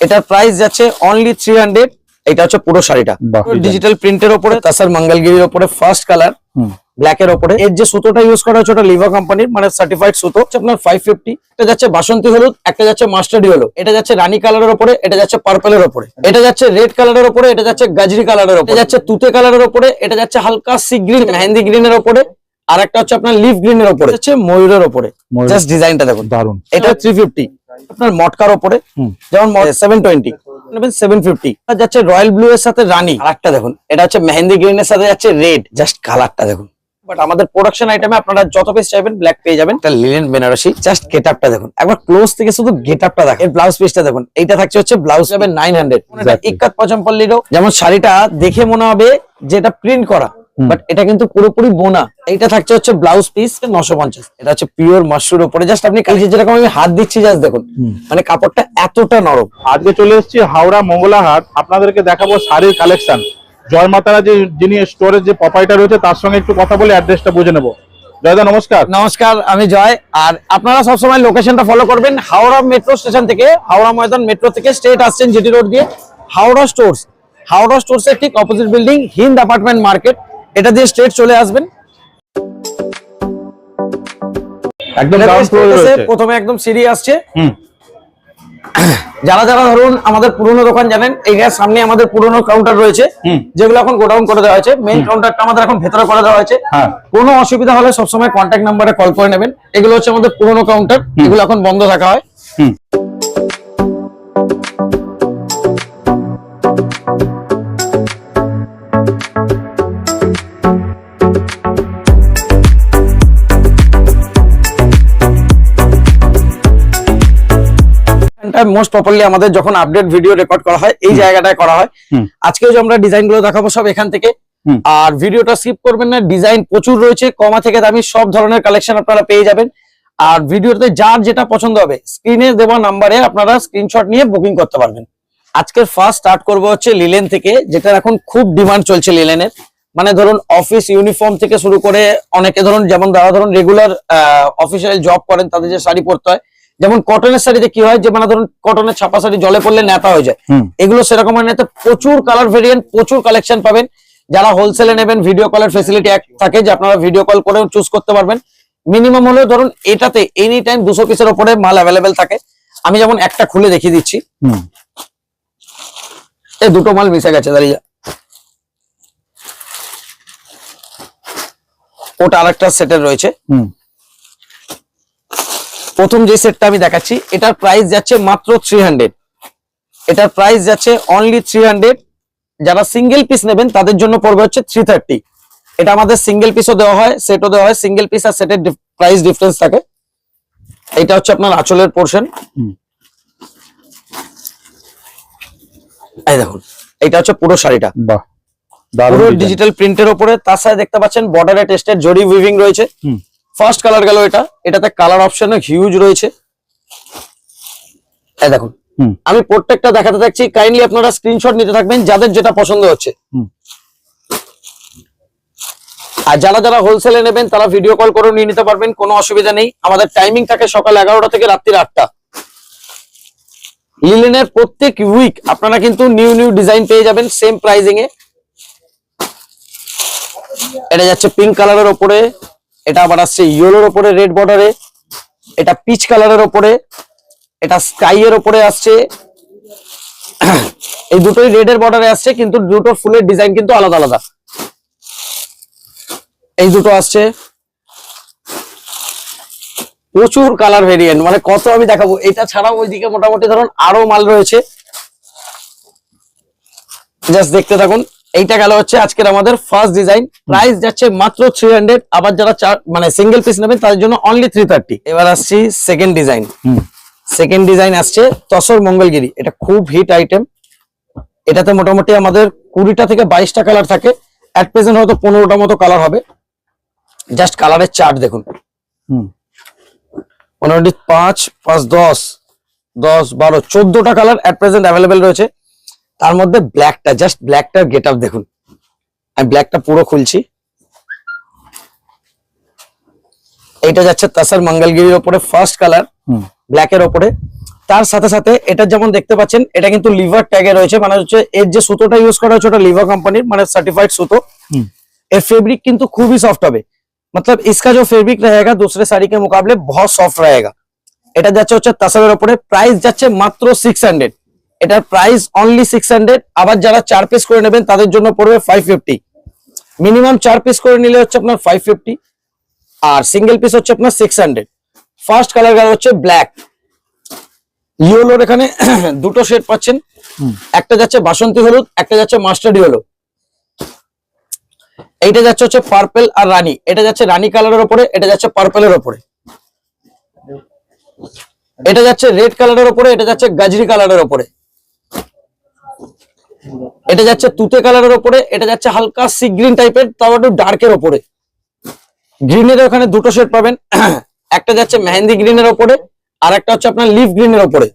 এটার প্রাইস যাচ্ছে অনলি 300। এটা হচ্ছে পুরো শাড়িটা ডিজিটাল প্রিন্টের উপরে, তাছার মঙ্গলগিরির উপরে ফার্স্ট কালার ব্ল্যাক এর উপরে। এর যে সুতোটা ইউজ করা হচ্ছে ওটা লিভা কোম্পানির, মানে সার্টিফাইড সুতো। আপনার 550। এটা যাচ্ছে বাসন্তী হলুদ, একটা যাচ্ছে মাস্টার্ড ইয়েলো, এটা যাচ্ছে রানী কালারের উপরে, এটা যাচ্ছে পার্পলের উপরে, এটা যাচ্ছে রেড কালারের উপরে, এটা যাচ্ছে গাজরি কালারের উপরে, এটা যাচ্ছে তুতে কালারের উপরে, এটা যাচ্ছে হালকা সি গ্রিন মেহেন্দি গ্রিনের উপরে, আর একটা হচ্ছে আপনার লিফ গ্রিনের উপরে, হচ্ছে ময়ূরের উপরে। জাস্ট ডিজাইনটা দেখুন দারুন। এটা 350 আপনার মটকার উপরে, যেমন 720 নেবেন 750। যাচ্ছে রয়্যাল ব্লু এর সাথে রানী। আরেকটা দেখুন, এটা হচ্ছে মেহেন্দি গ্রিনের সাথে যাচ্ছে রেড। জাস্ট কালারটা দেখুন। বাট আমাদের প্রোডাকশন আইটেমে আপনারা যত পিস চাইবেন ব্ল্যাক পেয়ে যাবেন। এটা লিনেন বেনারসি। জাস্ট গেটআপটা দেখুন একবার ক্লোজ থেকে, শুধু গেটআপটা দেখেন। এর ব্লাউজ পিসটা দেখুন, এইটা থাকছে হচ্ছে ব্লাউজ যাবে 900। ইক্কাত পচমপল্লিরও যেমন শাড়িটা দেখে মনে হবে যে এটা প্রিন্ট করা, বাট এটা কিন্তু পুরোপুরি বোনা। এইটা থাকছে হচ্ছে ব্লাউজ পিস 950। এটা হচ্ছে পিওর মাশরুর উপরে। জাস্ট আপনি কালকে যেরকম আমি হাত দিচ্ছি, জাস্ট দেখুন, মানে কাপড়টা এতটা নরম। আজকে চলে এসেছি হাওড়া মঙ্গলাহাট, আপনাদেরকে দেখাবো শাড়ির কালেকশন। জয়মাতারা যে যিনি স্টোরের যে প্রপাইটার রয়েছে তার সঙ্গে একটু কথা বলে অ্যাড্রেসটা বুঝে নেবো। জয়দা নমস্কার। নমস্কার, আমি জয়। আর আপনারা সবসময় লোকেশনটা ফলো করবেন। হাওড়া মেট্রো স্টেশন থেকে, হাওড়া ময়দান মেট্রো থেকে স্ট্রেট আসছেন জিটি রোড দিয়ে, হাওড়া স্টোর্স। হাওড়া স্টোর্স এর ঠিক opposite building Hind apartment market, এটা দিয়ে স্ট্রেট চলে আসবেন। একদম গ্রাউন্ড ফ্লোরে রয়েছে। প্রথমে একদম সিঁড়ি আসছে। যারা যারা ধরুন আমাদের পুরনো দোকান জানেন, এইটার সামনে আমাদের পুরনো কাউন্টার রয়েছে, যেগুলো এখন গোডাউন করে দেওয়া হয়েছে। মেইন কাউন্টারটা আমাদের এখন ভেতরে করে দেওয়া হয়েছে। কোনো অসুবিধা হলে সবসময় কন্ট্যাক্ট নাম্বারে কল করে নেবেন। এগুলো হচ্ছে আমাদের পুরনো কাউন্টার, এগুলো এখন বন্ধ রাখা হয়। মোস্ট প্রপারলি আমাদের যখন আপডেট ভিডিও রেকর্ড করা হয় এই জায়গাটায় করা হয়। আজকেও যে আমরা ডিজাইন গুলো দেখাবো সব এখান থেকে। আর ভিডিওটা স্কিপ করবেন না, ডিজাইন প্রচুর রয়েছে, কমা থেকে দামি সব ধরনের কালেকশন আপনারা পেয়ে যাবেন। আর ভিডিওতে যার যেটা পছন্দ হবে স্ক্রিনে দেওয়া নাম্বারে আপনারা স্ক্রিনশট নিয়ে বুকিং করতে পারবেন। আজকের ফার্স্ট স্টার্ট করবো হচ্ছে লিলেন থেকে, যেটা এখন খুব ডিমান্ড চলছে লিলেনের। মানে ধরুন অফিস ইউনিফর্ম থেকে শুরু করে অনেকে ধরুন, যেমন যারা ধরুন রেগুলার অফিসিয়াল জব করেন তাদের যে শাড়ি পরতে হয়, যেমন কটনের শাড়িতে কি হয় যে মানে ধরুন কটনের ছাপা শাড়ি জলে পড়লে নেতা হয়ে যায়, এগুলো সেরকম হয় না। প্রচুর কালার ভেরিয়েন্ট, প্রচুর কালেকশন পাবেন। যারা হোলসেলে নেবেন ভিডিও কলের ফেসিলিটি থাকে, যে আপনারা ভিডিও কল করে চুজ করতে পারবেন। মিনিমাম হলেও ধরুন এটাতে এনি টাইম 200 পিসের উপরে মাল অ্যাভেলেবেল থাকে। আমি যেমন একটা খুলে দেখিয়ে দিচ্ছি, এই দুটো মাল মিশে গেছে দাঁড়িয়ে, ওটা আরেকটা সেটের রয়েছে। প্রথম যে সেটটা আমি দেখাচ্ছি এটার প্রাইস যাচ্ছে মাত্র 300। এটার প্রাইস যাচ্ছে অনলি 300। যারা সিঙ্গেল পিস নেবেন তাদের জন্য পড়বে হচ্ছে 330। এটা আমাদের সিঙ্গেল পিসও দেওয়া হয়, সেটও দেওয়া হয়। সিঙ্গেল পিস আর সেটের প্রাইস ডিফারেন্স থাকে। এটা হচ্ছে আপনার আঁচলের পোর্শন। এই দেখুন, এটা হচ্ছে পুরো শাড়িটা। বাহ, পুরো ডিজিটাল প্রিন্টের উপরে, তার সাথে দেখতে পাচ্ছেন বর্ডারে টেস্টেড জরি উইভিং রয়েছে। ফার্স্ট কালার গেল এটা, এটাতে কালার অপশন হিউজ রয়েছে। এই দেখুন, আমি প্রত্যেকটা দেখাতে থাকছি, কাইন্ডলি আপনারা স্ক্রিনশট নিতে থাকবেন যাদের যেটা পছন্দ হচ্ছে। আর যারা যারা হোলসেলে নেবেন তারা ভিডিও কল করে নিয়ে নিতে পারবেন, কোনো অসুবিধা নেই। আমাদের টাইমিং থাকে সকাল 11টা থেকে রাত্রি 8টা। লিলেনের প্রত্যেক উইক আপনারা কিন্তু নিউ নিউ ডিজাইন পেয়ে যাবেন সেম প্রাইজিং এ। এটা যাচ্ছে পিঙ্ক কালারের উপরে, এটা আবার আসছে ইয়েলোর উপরে রেড বর্ডারে, এটা পিচ কালারের উপরে, এটা স্কাই এর উপরে আসছে। এই দুটোই রেড এর বর্ডারে আসছে, কিন্তু দুটো ফুলের ডিজাইন কিন্তু আলাদা আলাদা। এই দুটো আসছে, প্রচুর কালার ভেরিয়েন্ট, মানে কত আমি দেখাবো। এটা ছাড়াও ওইদিকে মোটামুটি ধরুন আরো মাল রয়েছে, জাস্ট দেখতে থাকুন। এইটা গেল হচ্ছে আজকের আমাদের ফার্স্ট ডিজাইন, প্রাইস যাচ্ছে মাত্র 300। আবার যারা মানে সিঙ্গেল পিস নেবেন তাদের জন্য অনলি 330। এবার আসছি সেকেন্ড ডিজাইন। সেকেন্ড ডিজাইন আসছে তসর মঙ্গলগিরি। এটা খুব হিট আইটেম। এটাতে মোটামুটি আমাদের 20টা থেকে 22টা কালার থাকে। এট প্রেজেন্ট হয়তো 15টা মতো কালার হবে। জাস্ট কালারের চার্ট দেখুন, মোটামুটি 5, 5, 10, 10, 12, 14টা কালার এট প্রেজেন্ট অ্যাভেলেবেল রয়েছে। তার মধ্যে ব্ল্যাকটা, জাস্ট ব্ল্যাকটার গেট আপ দেখুন। আমি ব্ল্যাকটা পুরো খুলছি। এইটা যাচ্ছে তসর মঙ্গলগিরির উপরে ফার্স্ট কালার, ব্ল্যাক এর উপরে। তার সাথে সাথে এটা যেমন দেখতে পাচ্ছেন এটা কিন্তু লিভার ট্যাগে রয়েছে, মানে হচ্ছে এর যে সুতোটা ইউজ করা হচ্ছে ওটা লিভার কোম্পানির, মানে সার্টিফাইড সুতো। এর ফেব্রিক কিন্তু খুবই সফট হবে, मतलब इसका जो फैब्रिक रहेगा दूसरे साड़ी के मुकाबले बहुत सॉफ्ट रहेगा। এটা যাচ্ছে হচ্ছে তাসারের উপরে, প্রাইস যাচ্ছে মাত্র 600। এটার প্রাইস অনলি 600। আবার যারা 4 পিস করে নেবেন তাদের জন্য পড়বে 550। মিনিমাম 4 পিস করে নিলে হচ্ছে আপনার 550, আর সিঙ্গেল পিস হচ্ছে আপনার 600। ফার্স্ট কালার গেল হচ্ছে ব্ল্যাক, ইয়েলোর এখানে দুটো শেড পাচ্ছেন, একটা যাচ্ছে বাসন্তী হলুদ, একটা যাচ্ছে মাস্টার্ড ইয়েলো। এইটা যাচ্ছে হচ্ছে পার্পল আর রানী, এটা যাচ্ছে রানী কালারের উপরে, এটা যাচ্ছে পার্পলের উপরে। এটা যাচ্ছে রেড কালারের উপরে, এটা যাচ্ছে গাজরি কালারের উপরে। এটা যাচ্ছে তুতে কালারের উপরে, এটা যাচ্ছে হালকা সি গ্রিন টাইপের, তাও একটু ডার্কের উপরে। গ্রিনের ওখানে দুটো শেড পাবেন, একটা যাচ্ছে মেহেন্দি গ্রিনের উপরে, আর একটা হচ্ছে আপনার লিফ গ্রিনের উপরে।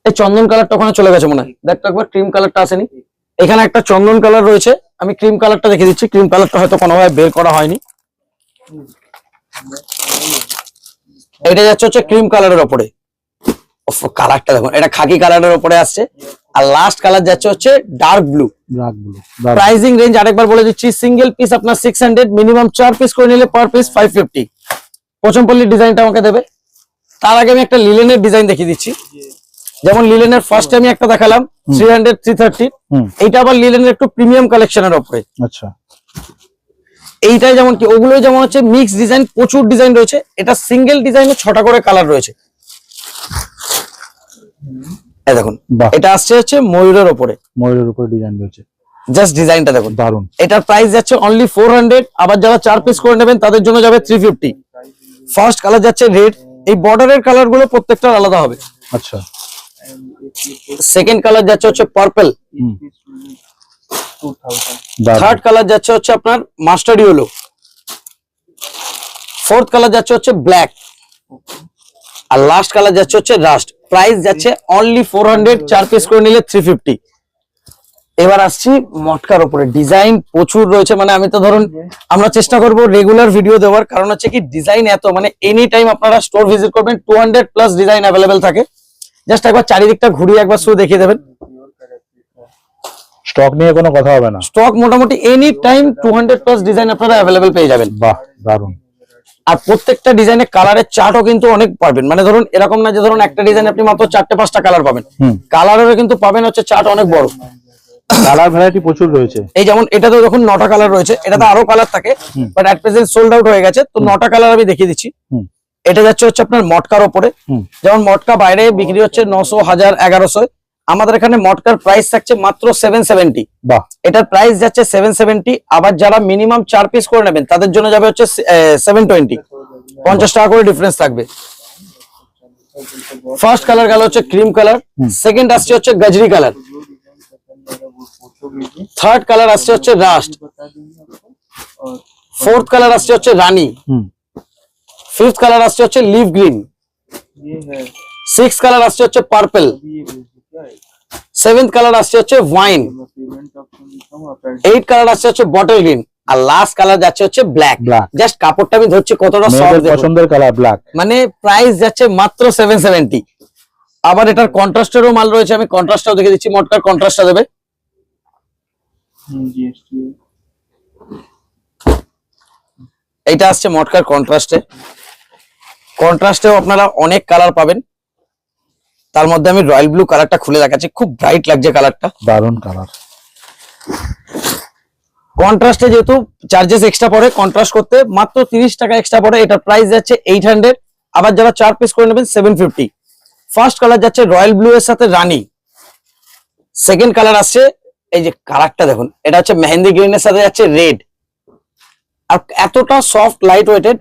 এই চন্দন কালারটা ওখানে চলে গেছে মনে হয়, দেখতো একবার, ক্রিম কালারটা আসেনি। এখানে একটা চন্দন কালার রয়েছে, আমি ক্রিম কালারটা দেখে দিচ্ছি। ক্রিম কালারটা হয়তো কোনোভাবে বের করা হয়নি। এটা যাচ্ছে হচ্ছে ক্রিম কালারের উপরে, কালারটা দেখুন, এটা খাকি কালারের উপরে আসছে। আর লাস্ট কালার যাচ্ছে হচ্ছে ডার্ক ব্লু। প্রাইসিং রেঞ্জ আরেকবার বলে দিচ্ছি, সিঙ্গেল পিস আপনার 600, মিনিমাম 4 পিস করে নিলে পার পিস 550। পচমপল্লির ডিজাইনটা আমাকে দেবে। তার আগে আমি একটা লিলেনের ডিজাইন দেখিয়ে দিচ্ছি। যেমন লিলেনের ফার্স্ট আমি একটা দেখালাম 300 330, এইটা আবার লিলেনের একটু প্রিমিয়াম কালেকশনের উপরে। আচ্ছা, এইটাই যেমন কি ওগুলো যেমন হচ্ছে মিক্স ডিজাইন, প্রচুর ডিজাইন রয়েছে। এটা সিঙ্গেল ডিজাইনে 6টা করে কালার রয়েছে। এই দেখুন, এটা আসছে হচ্ছে ময়ূরের উপরে, ময়ূরের উপরে ডিজাইন রয়েছে। জাস্ট ডিজাইনটা দেখুন, দারুন। এটার প্রাইস যাচ্ছে অনলি 400। আবার যারা 4 পিস করে নেবেন তাদের জন্য যাবে 350। ফার্স্ট কালার যাচ্ছে রেড, এই বর্ডারের কালার গুলো প্রত্যেকটা আলাদা হবে। আচ্ছা, সেকেন্ড কালার যাচ্ছে হচ্ছে পার্পল, থার্ড কালার যাচ্ছে হচ্ছে আপনার মাস্টার্ড ইয়েলো, ফোর্থ কালার যাচ্ছে হচ্ছে ব্ল্যাক, আর লাস্ট কালার যাচ্ছে হচ্ছে রাস্ট। প্রাইস যাচ্ছে অনলি 400, 4 পিস করে নিলে 350। এবার আসছি মটকার উপরে, ডিজাইন প্রচুর রয়েছে। মানে আমি তো ধরুন আমরা চেষ্টা করব রেগুলার ভিডিও দেওয়ার, কারণ হচ্ছে কি ডিজাইন এত, মানে এনি টাইম আপনারা স্টোর ভিজিট করবেন, 200 প্লাস ডিজাইন অ্যাভেলেবেল থাকে। জাস্ট একবার চারিদিকটা ঘুরিয়ে একবার শুধু দেখিয়ে দেবেন। স্টক নিয়ে কোনো কথা হবে না, স্টক মোটামুটি এনি টাইম 200 প্লাস ডিজাইন আপনারা অ্যাভেলেবেল পেয়ে যাবেন। বাহ, দারুন। আর প্রত্যেকটা ডিজাইনের কালারের চার্টও কিন্তু অনেক পাবেন। মানে ধরুন এরকম না যে ধরুন একটা ডিজাইন আপনি মাত্র 4টে 5টা কালার পাবেন, কালারেরও কিন্তু পাবেন হচ্ছে চার্ট অনেক বড়। কালার ভ্যারাইটি প্রচুর রয়েছে। এই যেমন এটাতে দেখুন 9টা কালার রয়েছে, এটাতে আরো কালার থাকে, but at present sold out হয়ে গেছে। তো 9টা কালার আমি দেখিয়ে দিচ্ছি। এটা যাচ্ছে হচ্ছে আপনার মটকার ওপরে, যেমন মটকা বাইরে বিক্রি হচ্ছে 900, 1000, 1100, আমাদের এখানে মটকার প্রাইস থাকছে মাত্র 770। বাহ, এটার প্রাইস যাচ্ছে 770। আবার যারা মিনিমাম 4 পিস করে নেবেন তাদের জন্য যাবে হচ্ছে 720, 50 টাকা করে ডিফারেন্স থাকবে। ফার্স্ট কালার গেল হচ্ছে ক্রিম কালার, সেকেন্ড আসছে হচ্ছে গজরি কালার, থার্ড কালার আসছে হচ্ছে রাস্ট, फोर्थ কালার আসছে হচ্ছে রানী, ফিফথ কালার আসছে হচ্ছে লিভ গ্রিন, সিক্স কালার আসছে হচ্ছে পার্পল, সেভেন্থ কালার আসছে হচ্ছে ওয়াইন, এইট কালার আসছে হচ্ছে বটল গ্রিন, আর লাস্ট কালার যাচ্ছে হচ্ছে ব্ল্যাক। জাস্ট কাপড়টা আমি ধরছি কতটা সফট, পছন্দের কালার ব্ল্যাক। মানে প্রাইস যাচ্ছে মাত্র 770। আবার এটার কন্ট্রাস্টেরও মাল রয়েছে, আমি কন্ট্রাস্টটাও দেখে দিচ্ছি। মটকার কন্ট্রাস্টটা দেবে, এইটা আসছে মটকার কন্ট্রাস্টে। কন্ট্রাস্টেও আপনারা অনেক কালার পাবেন, তার মধ্যে আমি রয়্যাল ব্লু কালারটা খুলে দেখাচ্ছি, খুব ব্রাইট লাগছে কালারটা, দারুন কালার। কন্ট্রাস্টে যেহেতু চার্জেস এক্সট্রা পড়ে, কন্ট্রাস্ট করতে মাত্র 30 টাকা এক্সট্রা পড়ে। এটার প্রাইস যাচ্ছে 800। আবার যারা 4 পিস করে নেবেন 750। ফার্স্ট কালার যাচ্ছে রয়্যাল ব্লু এর সাথে রানী, সেকেন্ড কালার আসছে এই যে কালারটা দেখুন, এটা হচ্ছে মেহেন্দি গ্রিনের সাথে যাচ্ছে রেড, আর এতটা সফট লাইট ওয়েটেড,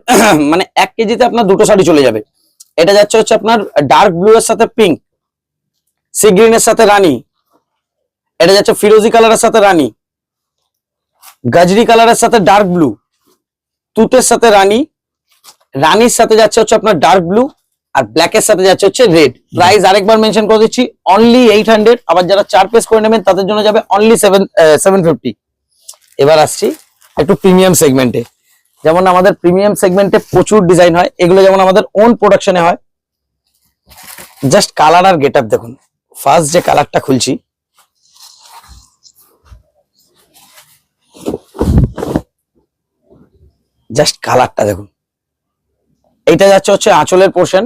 মানে 1 কেজিতে আপনার দুটো শাড়ি চলে যাবে। এটা যাচ্ছে হচ্ছে আপনার ডার্ক ব্লু এর সাথে পিঙ্ক, সি গ্রিনের সাথে রানী, এটা যাচ্ছে ফিরোজি কালারের সাথে রানী, গাজরি কালারের সাথে ডার্ক ব্লু, তুতের সাথে রানী, রানীর সাথে যাচ্ছে হচ্ছে আপনার ডার্ক ব্লু, আর ব্ল্যাকের সাথে যাচ্ছে হচ্ছে রেড। প্রাইস আরেকবার মেনশন করে দিচ্ছি, অনলি 800। আবার যারা 4 পিস করে নেবেন তাদের জন্য যাবে অনলি 750। এবার আসছি একটু প্রিমিয়াম সেগমেন্টে। যেমন আমাদের প্রিমিয়াম সেগমেন্টে প্রচুর ডিজাইন হয়, এগুলো যেমন আমাদের ওন প্রোডাকশনে হয়। জাস্ট কালার আর গেট আপ দেখুন। ফার্স্ট যে কালারটা খুলছি, জাস্ট কালারটা দেখুন। এইটা যাচ্ছে হচ্ছে আঁচলের পোর্শন,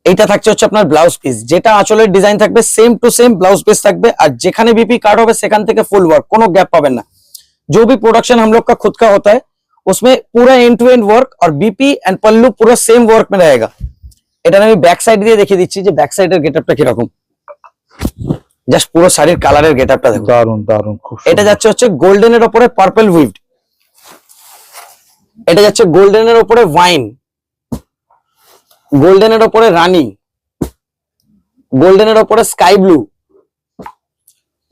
এইটা থাকছে হচ্ছে আপনার ব্লাউজ পিস। যেটা আঁচলের ডিজাইন থাকবে same to same blouse piece থাকবে। আর যেখানে बीपी কাট হবে সেখান থেকে ফুল वर्क, কোনো গ্যাপ পাবেন না। जो भी प्रोडक्शन हम लोग का खुद का होता है उसमें पूरा एंड टू एंड वर्क और बीपी एंड पल्लू पूरा सेम वर्क में रहेगा। এটা আমি ব্যাক সাইড দিয়ে দেখিয়ে দিচ্ছি যে ব্যাক সাইডের গেটআপটা কি রকম। জাস্ট পুরো শাড়ির কালারের গেটআপটা দেখুন, দারুন দারুন, খুব এটা যাচ্ছে হচ্ছে গোল্ডেনের উপরে পার্পল উইভড, এটা যাচ্ছে গোল্ডেনের উপরে ওয়াইন, গোল্ডেনের উপরে রানী, গোল্ডেনের উপরে স্কাই ব্লু,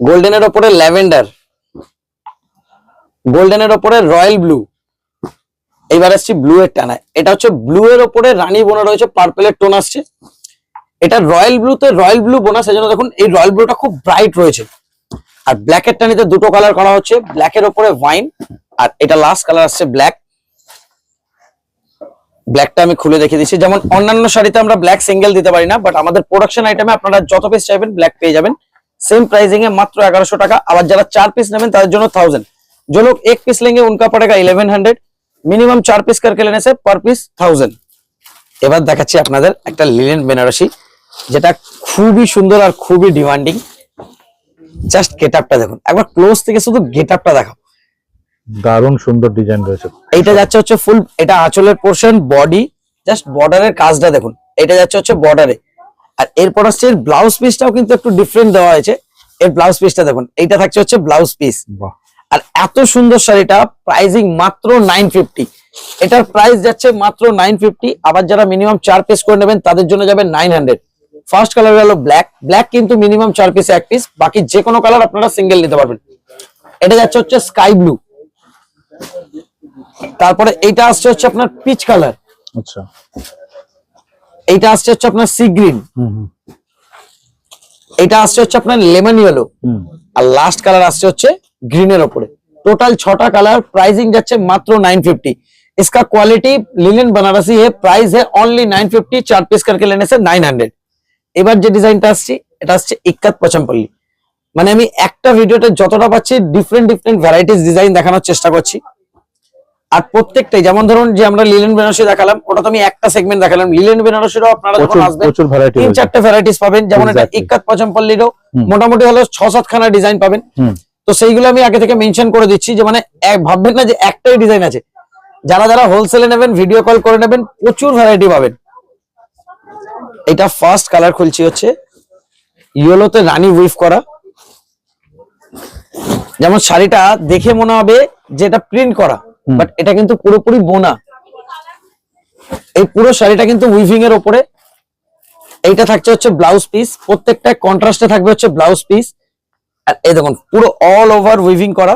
গোল্ডেনের উপরে ল্যাভেন্ডার, গোল্ডেনের উপরে রয়্যাল ব্লু। এইবার আসছি ব্লু এর টানায়। এটা হচ্ছে ব্লু এর উপরে রানী বোনা রয়েছে, পার্পলের টোন আসছে। এটা রয়্যাল ব্লুতে রয়্যাল ব্লু বোনা, সেজন্য দেখুন এই রয়্যাল ব্লুটা খুব ব্রাইট রয়েছে। আর ব্ল্যাক এর টানিতে দুটো কালার করা হচ্ছে, ব্ল্যাক এর উপরে ওয়াইন আর এটা লাস্ট কালার আসছে ব্ল্যাক। ব্ল্যাকটা আমি খুলে দেখিয়ে দিচ্ছি। যেমন অন্যান্য শাড়িতে আমরা ব্ল্যাক সিঙ্গেল দিতে পারি না, বাট আমাদের প্রোডাকশন আইটেমে আপনারা যত পিস চাইবেন ব্ল্যাক পেয়ে যাবেন सेम प्राइसिंग है, मात्र 1100 টাকা। আবার যারা 4 পিস নেবেন তাদের জন্য 1000। जो लोग 1 पीस लेंगे उनका पड़ेगा 1100। मिनिमम 4 পিস करके लेने से पर পিস 1000। এবার দেখাচ্ছি আপনাদের একটা লিনেন বেনারসি, যেটা খুবই সুন্দর আর খুবই ডিমান্ডিং। জাস্ট গেটআপটা দেখুন একবার ক্লোজ থেকে, শুধু গেটআপটা দেখাও। দারুণ সুন্দর ডিজাইন রয়েছে। এইটা যাচ্ছে হচ্ছে ফুল, এটা আঁচলের পোর্শন, বডি, জাস্ট বর্ডারের কাজটা দেখুন। এটা যাচ্ছে হচ্ছে বর্ডারে। আর এরপর হচ্ছে ব্লাউজ পিসটাও কিন্তু একটু ডিফারেন্ট দেওয়া হয়েছে। এর ব্লাউজ পিসটা দেখুন, এইটা থাকছে হচ্ছে ব্লাউজ পিস। আর এত সুন্দর শাড়িটা প্রাইসিং মাত্র 950। এটার প্রাইস যাচ্ছে মাত্র 950। আবার যারা মিনিমাম 4 পিস করে নেবেন তাদের জন্য যাবে 900। ফার্স্ট কালার হলো ব্ল্যাক, ব্ল্যাক কিন্তু মিনিমাম 4 পিসে 1 পিস, বাকি যে কোনো কালার আপনারা সিঙ্গেল নিতে পারবেন। এটা যাচ্ছে হচ্ছে স্কাই ব্লু, তারপরে এইটা আসছে হচ্ছে আপনার পিচ কালার, আচ্ছা, এইটা আসছে হচ্ছে আপনার সি গ্রিন, এটা আসছে হচ্ছে আপনার লেমন ইয়েলো, আর লাস্ট কালার আসছে হচ্ছে গ্রিনের উপরে। টোটাल 6টা কালার, प्राइसिंग যাচ্ছে মাত্র 950। इसका क्वालिटी लिनन बनारसी है, प्राइस है ओनली 950। 4 পিস करके लेने से 900। এবার যে ডিজাইনটা আসছে এটা আসছে ইক্কাত পচমপল্লী। মানে আমি একটা ভিডিওতে যতটা পাচ্ছি ডিফারেন্ট ডিফারেন্ট ভ্যারাইটিস ডিজাইন দেখানোর চেষ্টা করছি। আর প্রত্যেকটাই, যেমন ধরুন যে আমরা লিনেন বেনারসি দেখালাম, ওটা তো আমি একটা সেগমেন্ট দেখালাম। লিনেন বেনারসিরও আপনারা যখন আসবেন প্রচুর ভ্যারাইটি, 3-4টে ভ্যারাইটিস পাবেন। যেমন এটা ইক্কাত পচমপল্লীরও মোটামুটি হলো 6-7 খানা ডিজাইন পাবেন। তো সেইগুলো আমি আগে থেকে মেনশন করে দিচ্ছি, যে মানে ভাববেন না যে একটাই ডিজাইন আছে। যারা যারা হোলসেলে নেবেন ভিডিও কল করে নেবেন, প্রচুর ভ্যারাইটি পাবেন। এটা ফার্স্ট কালার খুলছি হচ্ছে ইয়েলোতে রানী উইভ করা। যেমন শাড়িটা দেখে মনে হবে যে এটা প্রিন্ট করা, বাট এটা কিন্তু পুরোপুরি বোনা। এই পুরো শাড়িটা কিন্তু উইভিং এর উপরে। এইটা থাকছে হচ্ছে ব্লাউজ পিস, প্রত্যেকটা কন্ট্রাস্টে থাকবে হচ্ছে ব্লাউজ পিস। আর এই দেখুন পুরো অল ওভার উইভিং করা।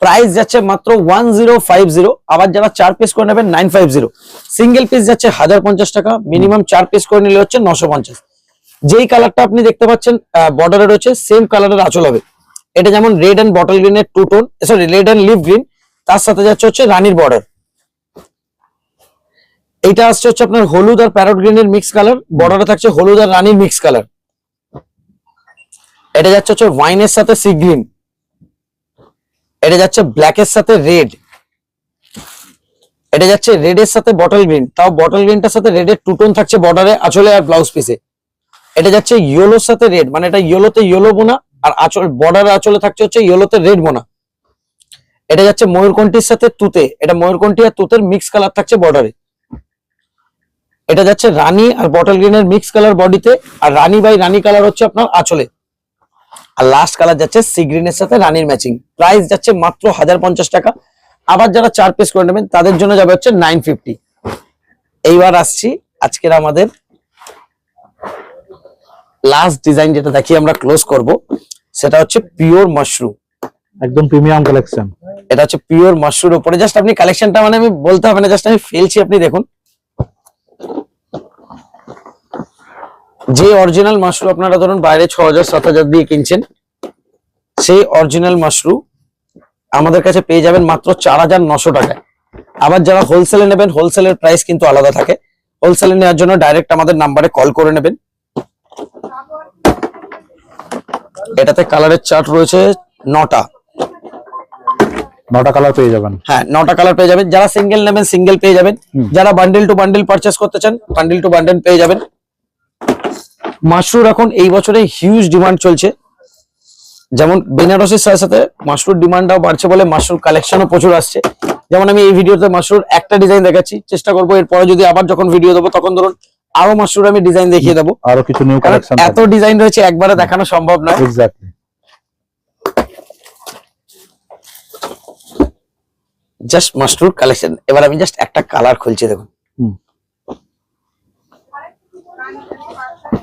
প্রাইস যাচ্ছে মাত্র 1050। আবার যারা 4 পিস করে নেবেন 950। সিঙ্গেল পিস যাচ্ছে 1050 টাকা, মিনিমাম 4 পিস করে নিলে হচ্ছে 950। যেই কালারটা আপনি দেখতে পাচ্ছেন বর্ডারে রয়েছে, সেম কালারের আঁচল হবে। এটা যেমন রেড এন্ড বটল গ্রিনের two tone, sorry red and leaf green, তার সাথে যাচ্ছে হচ্ছে রানীর বর্ডার। এইটা আসছে হচ্ছে আপনার হলুদ আর প্যারট গ্রিনের মিক্স কালার, বর্ডারে থাকছে হলুদ আর রানীর মিক্স কালার। এটা যাচ্ছে হচ্ছে ওয়াইনের সাথে সি গ্রিন, এটা যাচ্ছে ব্ল্যাক এর সাথে রেড, এটা যাচ্ছে রেড এর সাথে বটল গ্রিন, তাও বটল গ্রিনটার সাথে রেড এর টু টোন থাকছে বর্ডারে, আঁচলে আর ব্লাউজ পিসে। এটা যাচ্ছে ইয়েলোর সাথে রেড, মানে এটা ইয়েলোতে ইয়েলো বোনা, আর আঁচল বর্ডারে আঁচলে থাকছে হচ্ছে ইয়েলোতে রেড বোনা। এটা যাচ্ছে ময়ূরকণ্ঠীর সাথে তুতে, এটা ময়ূরকণ্ঠী আর তুতের মিক্স কালার থাকছে বর্ডারে। এটা যাচ্ছে রানী আর বটল গ্রিনের মিক্স কালার বডিতে, আর রানী বাই রানী কালার হচ্ছে আপনার আঁচলে। আর লাস্ট কালার যাচ্ছে সি গ্রিনের সাথে রানীর ম্যাচিং। প্রাইস যাচ্ছে মাত্র 1050 টাকা। আবার যারা 4 পিস করে নেবেন তাদের জন্য যাবে হচ্ছে 950। এইবার আসছি আজকের আমাদের লাস্ট ডিজাইন, যেটা দেখি আমরা ক্লোজ করব, সেটা হচ্ছে পিওর মাশরুম, একদম প্রিমিয়াম কালেকশন। এটা হচ্ছে পিওর মাশরুমের উপরে। জাস্ট আপনি কালেকশনটা মানে আমি বলতে হবে না, জাস্ট আমি ফেলছি, আপনি দেখুন। যে অরিজিনাল মাশরুম আপনারা ধরুন বাইরে 6000-7000 দিয়ে কিনছেন, সেই অরিজিনাল মাশরুম আমাদের কাছে পেয়ে যাবেন মাত্র 4900 টাকায়। আবার যারা হোলসেলে নেবেন, হোলসেলের প্রাইস কিন্তু আলাদা থাকে। হোলসেলে নেওয়ার জন্য ডাইরেক্ট আমাদের নাম্বারে কল করে নেবেন। এটাতে কালারের চার্ট রয়েছে 9টা। 9টা কালার পেয়ে যাবেন। হ্যাঁ, 9টা কালার পেয়ে যাবেন। যারা সিঙ্গেল নেবেন সিঙ্গেল পেয়ে যাবেন, যারা বান্ডেল টু বান্ডেল পারচেস করতে চান বান্ডেল টু বান্ডেল পেয়ে যাবেন। মাশরুর এখন এই বছরে হিউজ ডিমান্ড চলছে, যেমন বেনারসির সাথে সাথে মাশরুর ডিমান্ডটাও বাড়ছে বলে মাশরুর কালেকশনও প্রচুর আসছে। যেমন আমি এই ভিডিওতে মাশরুর একটা ডিজাইন দেখাচ্ছি, চেষ্টা করবো এরপরে যদি আবার যখন ভিডিও দেবো তখন ধরুন আরো মাশরুর আমি ডিজাইন দেখিয়ে দেবো, আরো কিছু নিউ কারণ কালেকশন এত ডিজাইন রয়েছে একবারে দেখানো সম্ভব নয়। এক্স্যাক্টলি। Just Mashrur collection. এবার আমি জাস্ট একটা কালার খুলছি, দেখুন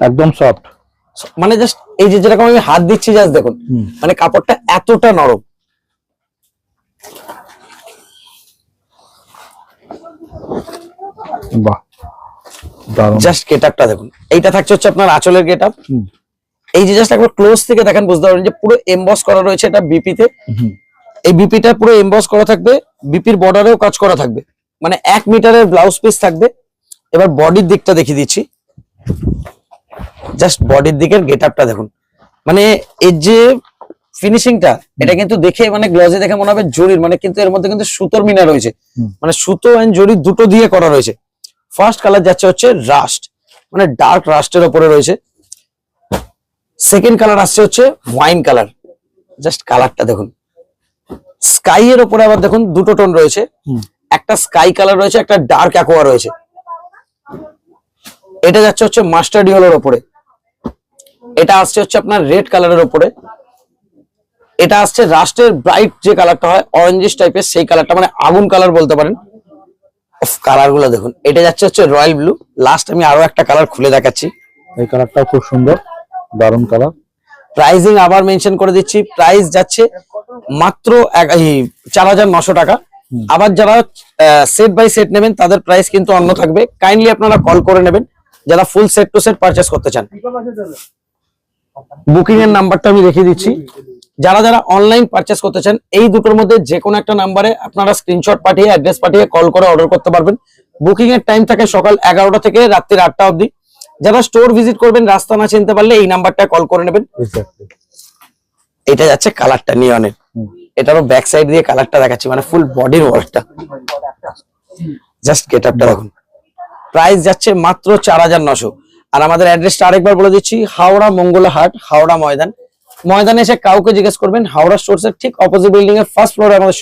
একদম সফট, মানে জাস্ট এই যে যেরকম আমি হাত দিচ্ছি জাস্ট দেখুন, মানে কাপড়টা এতটা নরম। বাহ দারুণ। জাস্ট গেটআপটা দেখুন, এইটা থাকছে হচ্ছে আপনার আঁচলের গেটআপ। এই যে জাস্ট একবার ক্লোজ থেকে দেখেন বুঝতে পারবেন যে পুরো এমবস করা রয়েছে এটা বিপিতে। এই বিপিটা পুরো এমবস করা থাকবে, বিপির বর্ডারেও কাজ করা থাকবে, মানে 1 মিটারের ব্লাউজ পিস থাকবে। এবার বডির দিকটা দেখিয়ে দিচ্ছি, জাস্ট বডির দিকের গেটআপটা দেখুন, মানে এর যে ফিনিশিংটা এটা কিন্তু দেখে মানে গ্লসে দেখে মনে হবে জরির, মানে কিন্তু এর মধ্যে কিন্তু সুতোর মিনা রয়েছে, মানে সুতো এন্ড জরি দুটো দিয়ে করা রয়েছে। ফার্স্ট কালার যাচ্ছে হচ্ছে রাস্ট, মানে ডার্ক রাস্টের উপরে রয়েছে। সেকেন্ড কালার আসছে হচ্ছে ওয়াইন কালার, জাস্ট কালারটা দেখুন। স্কাই এর উপরে আবার দেখুন দুটো টোন রয়েছে, একটা স্কাই কালার রয়েছে, একটা ডার্ক অ্যাকোয়া রয়েছে। এটা যাচ্ছে হচ্ছে মাস্টার্ড ইয়েলোর উপরে, এটা আসছে হচ্ছে আপনার রেড কালারের উপরে, এটা আসছে রাস্টের ব্রাইট যে কালারটা হয় অরেঞ্জিশ টাইপের সেই কালারটা, মানে আগুন কালার বলতে পারেন। কালার গুলো দেখুন, এটা যাচ্ছে হচ্ছে রয়্যাল ব্লু। লাস্ট আমি আরো একটা কালার খুলে দেখাচ্ছি, এই কালারটাও খুব সুন্দর, দারুণ কালার। প্রাইসিং আবার মেনশন করে দিচ্ছি, প্রাইস যাচ্ছে মাত্র 4900 টাকা। আবার যারা সেট বাই সেট নেবেন তাদের প্রাইস কিন্তু অন্য থাকবে, কাইন্ডলি আপনারা কল করে নেবেন যারা full set to set purchase করতে চান। বুকিং এর নাম্বারটা আমি রেখে দিচ্ছি, যারা যারা অনলাইন পারচেস করতে চান এই দুটোর মধ্যে যে কোনো একটা নাম্বারে আপনারা স্ক্রিনশট পাঠিয়ে অ্যাড্রেস পাঠিয়ে কল করে অর্ডার করতে পারবেন। বুকিং এর টাইম থাকে সকাল 11টা থেকে রাত্রি 8টা অবধি। যারা স্টোর ভিজিট করবেন রাস্তা না চিনতে পারলে এই নাম্বারটা কল করে নেবেন। এটা যাচ্ছে কালারটা নিয়নের, এটারও ব্যাক সাইড দিয়ে কালারটা দেখাচ্ছি, মানে ফুল বডির ওয়ার্কটা। জাস্ট গেটআপটা দেখুন, প্রাইস যাচ্ছে মাত্র 4900। আর আমাদের অ্যাড্রেসটা আরেকবার বলে দিচ্ছি, হাওড়া মঙ্গলা হাট, হাওড়া ময়দান। ময়দানে এসে কাউকে জিজ্ঞেস করবেন হাওড়া স্টোরস এর ঠিক অপোজিট বিল্ডিং এর ফার্স্ট ফ্লোরে আমাদের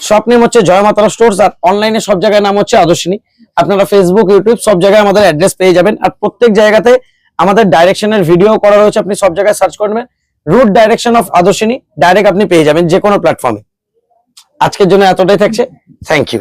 শপ নেম হচ্ছে জয় মাতারা স্টোরস, আর অনলাইনে সব জায়গায় নাম হচ্ছে আদর্শিনী। আপনারা ফেসবুক ইউটিউব সব জায়গায় আমাদের অ্যাড্রেস পেয়ে যাবেন, আর প্রত্যেক জায়গাতে আমাদের ডাইরেকশনের ভিডিও করা রয়েছে, আপনি সব জায়গায় সার্চ করবেন route direction of Adarshini, direct আপনি পেয়ে যাবেন যে কোনো প্ল্যাটফর্মে। আজকের জন্য এতটাই থাকছে, থ্যাংক ইউ।